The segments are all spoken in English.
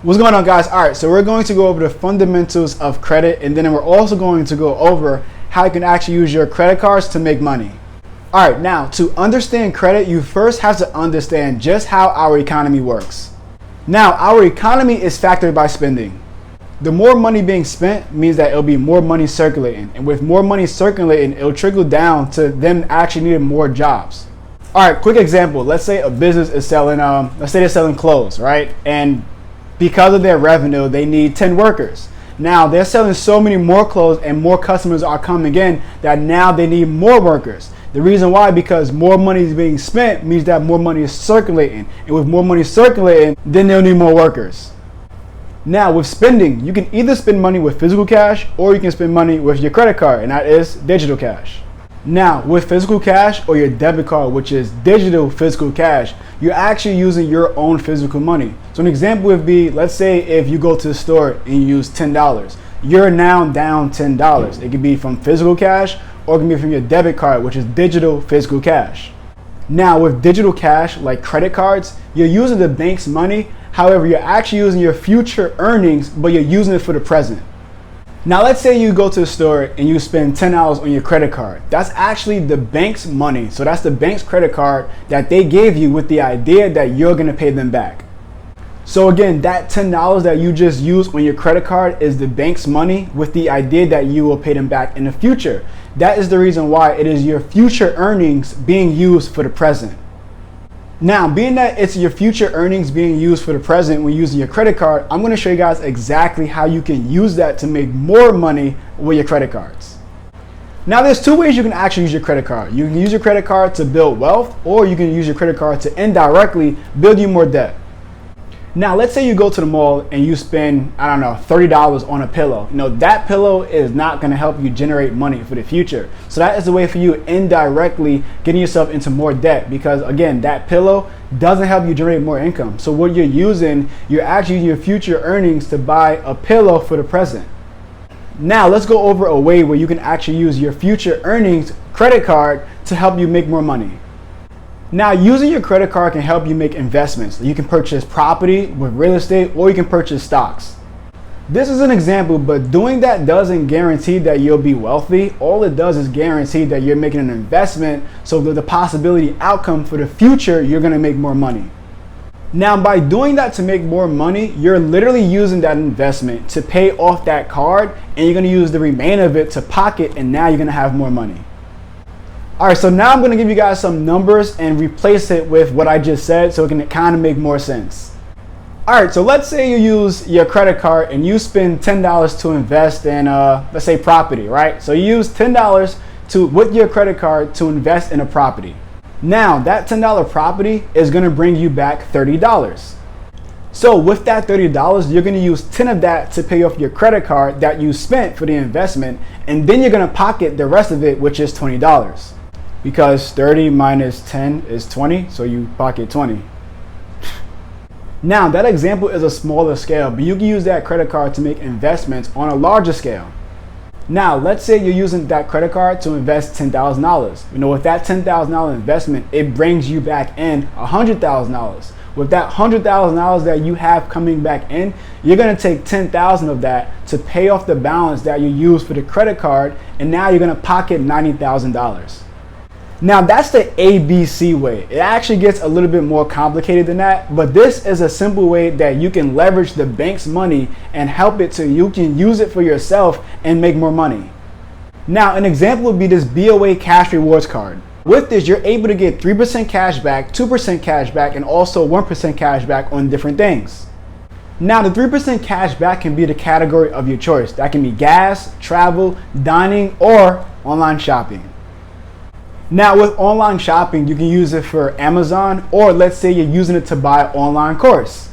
What's going on, guys? All right, so we're going to go over the fundamentals of credit, and then we're also going to go over how you can actually use your credit cards to make money. All right, now to understand credit, you first have to understand just how our economy works. Now, our economy is factored by spending. The more money being spent means that it'll be more money circulating, and with more money circulating, it'll trickle down to them actually needing more jobs. All right, quick example. Let's say a business is selling, let's say they're selling clothes, right? And because of their revenue, they need 10 workers. Now they're selling so many more clothes and more customers are coming in that now they need more workers. The reason why, because more money is being spent means that more money is circulating. And with more money circulating, then they'll need more workers. Now with spending, you can either spend money with physical cash or you can spend money with your credit card, and that is digital cash. Now with physical cash or your debit card, which is digital physical cash, you're actually using your own physical money. So an example would be, let's say if you go to the store and you use $10, you're now down $10. It could be from physical cash or it can be from your debit card, which is digital physical cash. Now with digital cash, like credit cards, you're using the bank's money. However, you're actually using your future earnings, but you're using it for the present. Now let's say you go to the store and you spend $10 on your credit card. That's actually the bank's money. So that's the bank's credit card that they gave you with the idea that you're gonna pay them back. So again, that $10 that you just used on your credit card is the bank's money with the idea that you will pay them back in the future. That is the reason why it is your future earnings being used for the present. Now, being that it's your future earnings being used for the present when using your credit card, I'm going to show you guys exactly how you can use that to make more money with your credit cards. Now, there's two ways you can actually use your credit card. You can use your credit card to build wealth, or you can use your credit card to indirectly build you more debt. Now, let's say you go to the mall and you spend, I don't know, $30 on a pillow. You know, that pillow is not going to help you generate money for the future. So that is a way for you indirectly getting yourself into more debt, because again, that pillow doesn't help you generate more income. So what you're using, you're actually using your future earnings to buy a pillow for the present. Now, let's go over a way where you can actually use your future earnings credit card to help you make more money. Now, using your credit card can help you make investments. You can purchase property with real estate, or you can purchase stocks. This is an example, but doing that doesn't guarantee that you'll be wealthy. All it does is guarantee that you're making an investment, so that the possibility outcome for the future, you're gonna make more money. Now, by doing that to make more money, you're literally using that investment to pay off that card, and you're gonna use the remainder of it to pocket, and now you're gonna have more money. All right, so now I'm going to give you guys some numbers and replace it with what I just said so it can kind of make more sense. All right, so let's say you use your credit card and you spend $10 to invest in, let's say, property, right? So you use $10 with your credit card to invest in a property. Now, that $10 property is going to bring you back $30. So with that $30, you're going to use 10 of that to pay off your credit card that you spent for the investment, and then you're going to pocket the rest of it, which is $20. Because 30 minus 10 is 20, so you pocket 20. Now, that example is a smaller scale, but you can use that credit card to make investments on a larger scale. Now, let's say you're using that credit card to invest $10,000. You know, with that $10,000 investment, it brings you back in $100,000. With that $100,000 that you have coming back in, you're gonna take $10,000 of that to pay off the balance that you used for the credit card, and now you're gonna pocket $90,000. Now, that's the ABC way. It actually gets a little bit more complicated than that, but this is a simple way that you can leverage the bank's money and help it so you can use it for yourself and make more money. Now, an example would be this BOA cash rewards card. With this, you're able to get 3% cash back, 2% cash back, and also 1% cash back on different things. Now, the 3% cash back can be the category of your choice. That can be gas, travel, dining, or online shopping. Now, with online shopping, you can use it for Amazon, or let's say you're using it to buy an online course.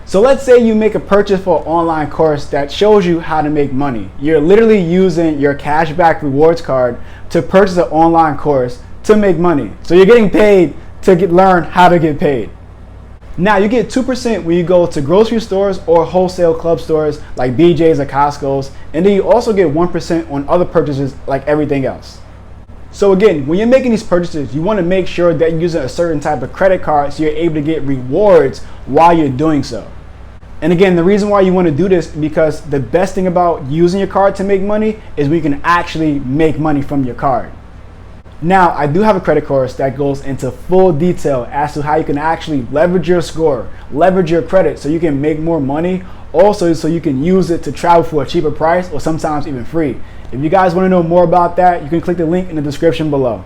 So let's say you make a purchase for an online course that shows you how to make money. You're literally using your cashback rewards card to purchase an online course to make money. So you're getting paid to learn how to get paid. Now, you get 2% when you go to grocery stores or wholesale club stores like BJ's or Costco's, and then you also get 1% on other purchases like everything else. So again, when you're making these purchases, you want to make sure that you're using a certain type of credit card so you're able to get rewards while you're doing so. And again, the reason why you want to do this is because the best thing about using your card to make money is we can actually make money from your card. Now, I do have a credit course that goes into full detail as to how you can actually leverage your score, leverage your credit so you can make more money, also so you can use it to travel for a cheaper price or sometimes even free. If you guys want to know more about that, you can click the link in the description below.